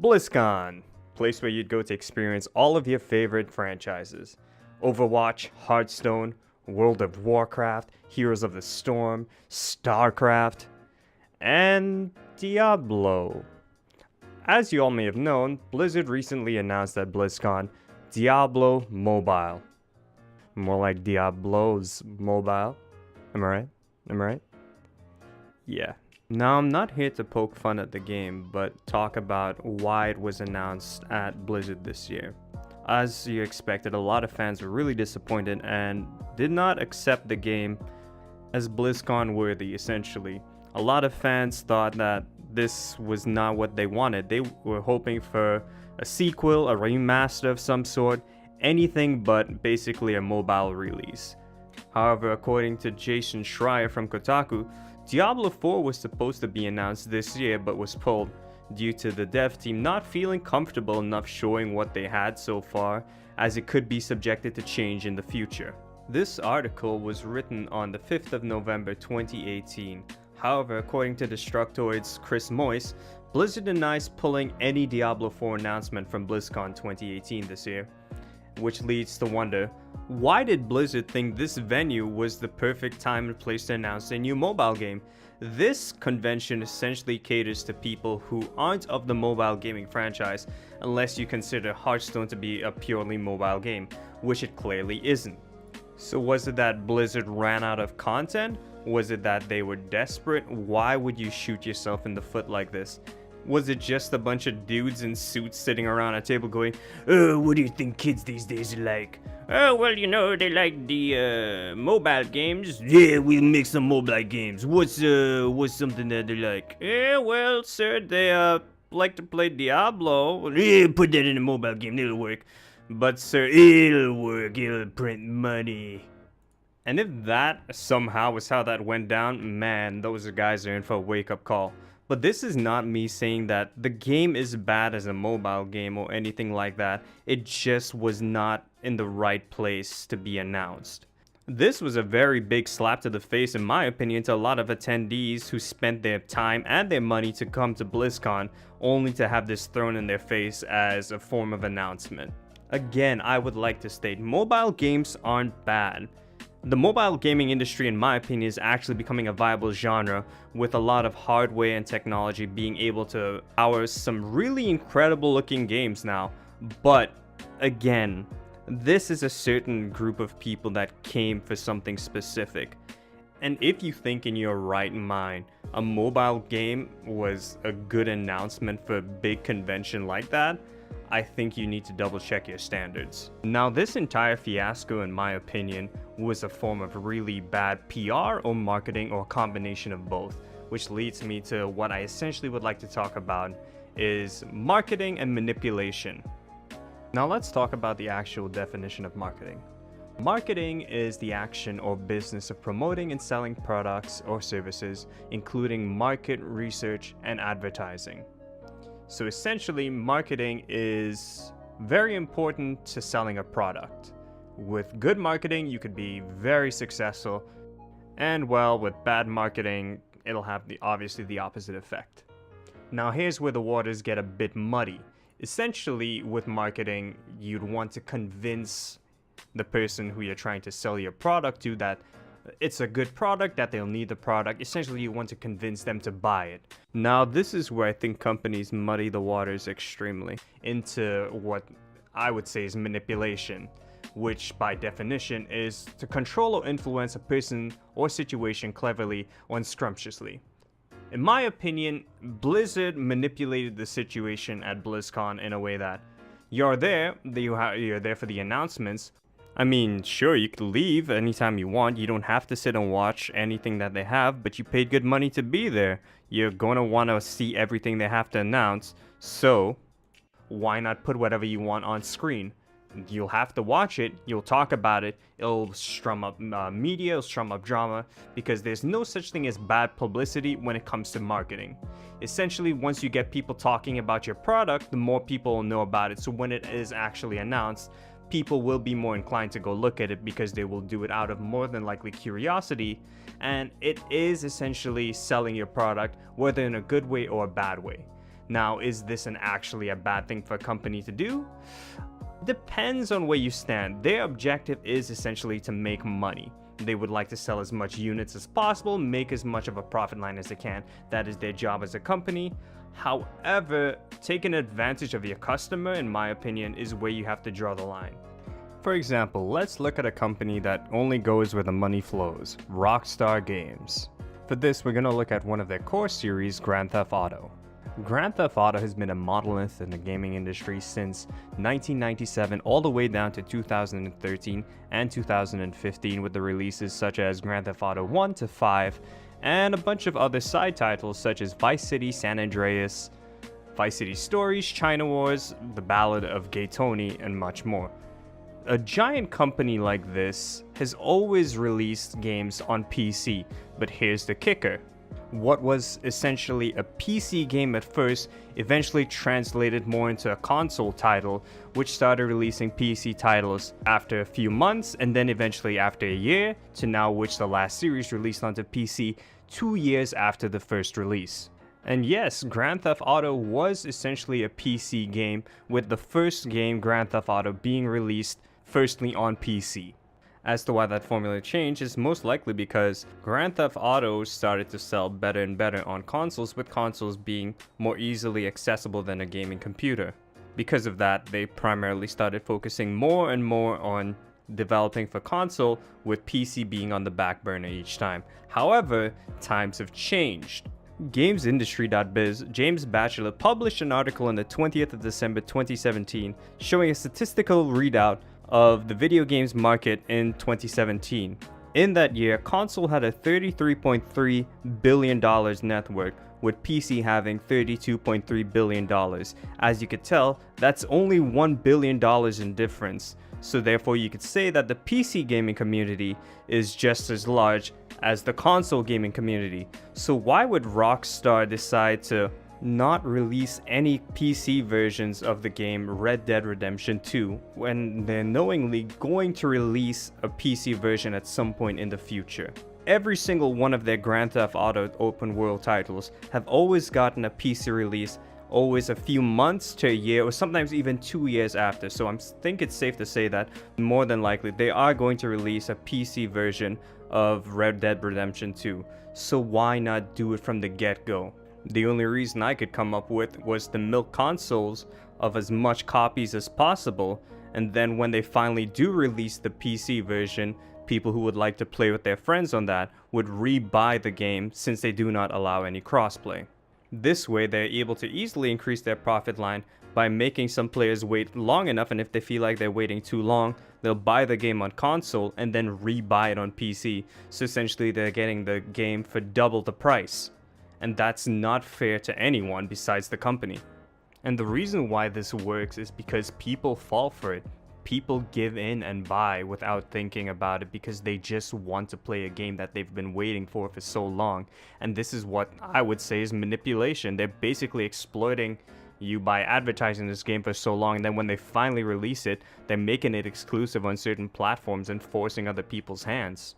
BlizzCon, place where you'd go to experience all of your favorite franchises. Overwatch, Hearthstone, World of Warcraft, Heroes of the Storm, StarCraft, and Diablo. As you all may have known, Blizzard recently announced at BlizzCon Diablo Mobile. More like Diablo's Mobile. Am I right? Am I right? Yeah. Now, I'm not here to poke fun at the game, but talk about why it was announced at Blizzard this year. As you expected, a lot of fans were really disappointed and did not accept the game as BlizzCon worthy, essentially. A lot of fans thought that this was not what they wanted. They were hoping for a sequel, a remaster of some sort, anything but basically a mobile release. However, according to Jason Schreier from Kotaku, Diablo 4 was supposed to be announced this year but was pulled due to the dev team not feeling comfortable enough showing what they had so far, as it could be subjected to change in the future. This article was written on the 5th of November 2018. However, according to Destructoid's Chris Moyse, Blizzard denies pulling any Diablo 4 announcement from BlizzCon 2018 this year, which leads to wonder, why did Blizzard think this venue was the perfect time and place to announce a new mobile game? This convention essentially caters to people who aren't of the mobile gaming franchise, unless you consider Hearthstone to be a purely mobile game, which it clearly isn't. So was it that Blizzard ran out of content? Was it that they were desperate? Why would you shoot yourself in the foot like this? Was it just a bunch of dudes in suits sitting around a table going, what do you think kids these days are like? Oh, well, you know, they like the mobile games. Yeah, we'll make some mobile games. What's something that they like? Yeah, well, sir, they like to play Diablo. Yeah, put that in a mobile game, it'll work. But sir, it'll work, it'll print money. And if that somehow was how that went down, man, those guys are in for a wake-up call. But this is not me saying that the game is bad as a mobile game or anything like that. It just was not in the right place to be announced. This was a very big slap to the face, in my opinion, to a lot of attendees who spent their time and their money to come to BlizzCon, only to have this thrown in their face as a form of announcement. Again, I would like to state, mobile games aren't bad. The mobile gaming industry, in my opinion, is actually becoming a viable genre, with a lot of hardware and technology being able to power some really incredible looking games now. But again, this is a certain group of people that came for something specific. And if you think in your right mind a mobile game was a good announcement for a big convention like that, I think you need to double check your standards. Now, this entire fiasco, in my opinion, was a form of really bad PR or marketing, or a combination of both, which leads me to what I essentially would like to talk about is marketing and manipulation. Now let's talk about the actual definition of marketing. Marketing is the action or business of promoting and selling products or services, including market research and advertising. So essentially, marketing is very important to selling a product. With good marketing, you could be very successful, and well, with bad marketing, it'll have obviously the opposite effect. Now here's where the waters get a bit muddy. Essentially, with marketing, you'd want to convince the person who you're trying to sell your product to that it's a good product, that they'll need the product. Essentially, you want to convince them to buy it. Now, this is where I think companies muddy the waters extremely into what I would say is manipulation, which by definition is to control or influence a person or situation cleverly or unscrumptiously. In my opinion, Blizzard manipulated the situation at BlizzCon in a way that you're there for the announcements. I mean, sure, you could leave anytime you want. You don't have to sit and watch anything that they have, but you paid good money to be there. You're going to want to see everything they have to announce, so why not put whatever you want on screen? You'll have to watch it, you'll talk about it, it'll strum up media, it'll strum up drama, because there's no such thing as bad publicity when it comes to marketing. Essentially, once you get people talking about your product, the more people will know about it, so when it is actually announced, people will be more inclined to go look at it because they will do it out of more than likely curiosity, and it is essentially selling your product, whether in a good way or a bad way. Now, is this actually a bad thing for a company to do? Depends on where you stand. Their objective is essentially to make money. They would like to sell as much units as possible, make as much of a profit line as they can. That is their job as a company. However, taking advantage of your customer, in my opinion, is where you have to draw the line. For example, let's look at a company that only goes where the money flows, Rockstar Games. For this, we're going to look at one of their core series, Grand Theft Auto. Grand Theft Auto has been a monolith in the gaming industry since 1997 all the way down to 2013 and 2015 with the releases such as Grand Theft Auto 1 to 5 and a bunch of other side titles such as Vice City, San Andreas, Vice City Stories, China Wars, The Ballad of Gay Tony, and much more. A giant company like this has always released games on PC, but here's the kicker. What was essentially a PC game at first eventually translated more into a console title, which started releasing PC titles after a few months and then eventually after a year, to now which the last series released onto PC 2 years after the first release. And yes, Grand Theft Auto was essentially a PC game, with the first game, Grand Theft Auto, being released firstly on PC. As to why that formula changed is most likely because Grand Theft Auto started to sell better and better on consoles, with consoles being more easily accessible than a gaming computer. Because of that, they primarily started focusing more and more on developing for console, with PC being on the back burner each time. However, times have changed. GamesIndustry.biz James Batchelor published an article on the 20th of December 2017 showing a statistical readout of the video games market in 2017. In that year, console had a $33.3 billion net worth, with PC having $32.3 billion. As you could tell, that's only $1 billion in difference. So therefore you could say that the PC gaming community is just as large as the console gaming community. So why would Rockstar decide to not release any PC versions of the game Red Dead Redemption 2 when they're knowingly going to release a PC version at some point in the future? Every single one of their Grand Theft Auto open world titles have always gotten a PC release, always a few months to a year or sometimes even 2 years after. So I think it's safe to say that more than likely they are going to release a PC version of Red Dead Redemption 2. So why not do it from the get-go? The only reason I could come up with was to milk consoles of as much copies as possible, and then when they finally do release the PC version, people who would like to play with their friends on that would re-buy the game since they do not allow any crossplay. This way they're able to easily increase their profit line by making some players wait long enough, and if they feel like they're waiting too long, they'll buy the game on console and then re-buy it on PC. So essentially they're getting the game for double the price. And that's not fair to anyone besides the company. And the reason why this works is because people fall for it. People give in and buy without thinking about it because they just want to play a game that they've been waiting for so long. And this is what I would say is manipulation. They're basically exploiting you by advertising this game for so long, and then when they finally release it, they're making it exclusive on certain platforms and forcing other people's hands.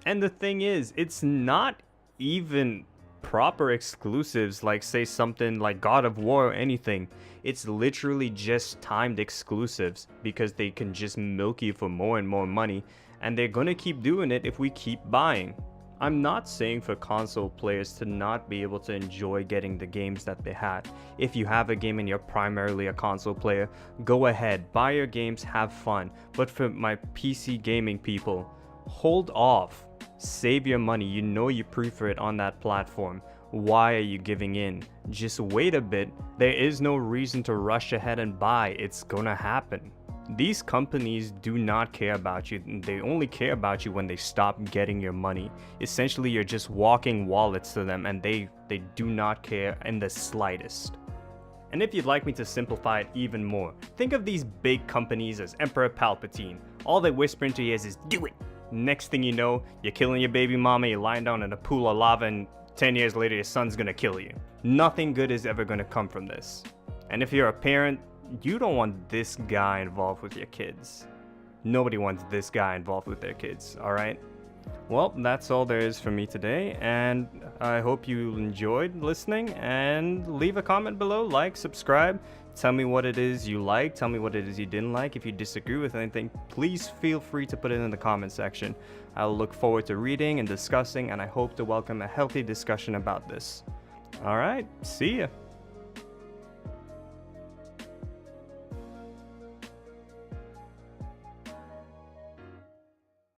And the thing is, it's not even proper exclusives like, say, something like God of War or anything. It's literally just timed exclusives because they can just milk you for more and more money, and they're gonna keep doing it if we keep buying. I'm not saying for console players to not be able to enjoy getting the games that they had. If you have a game and you're primarily a console player, go ahead, buy your games, have fun. But for my PC gaming people, hold off. Save your money. You know you prefer it on that platform. Why are you giving in? Just wait a bit. There is no reason to rush ahead and buy. It's gonna happen. These companies do not care about you. They only care about you when they stop getting your money. Essentially, you're just walking wallets to them, and they do not care in the slightest. And if you'd like me to simplify it even more, think of these big companies as Emperor Palpatine. All they whisper into your ears is, do it! Next thing you know, you're killing your baby mama, you're lying down in a pool of lava, and 10 years later your son's gonna kill you. Nothing good is ever gonna come from this. And if you're a parent, you don't want this guy involved with your kids. Nobody wants this guy involved with their kids, alright? Well, that's all there is for me today, and I hope you enjoyed listening. And leave a comment below, like, subscribe. Tell me what it is you like, tell me what it is you didn't like. If you disagree with anything, please feel free to put it in the comment section. I'll look forward to reading and discussing, and I hope to welcome a healthy discussion about this. Alright, see ya!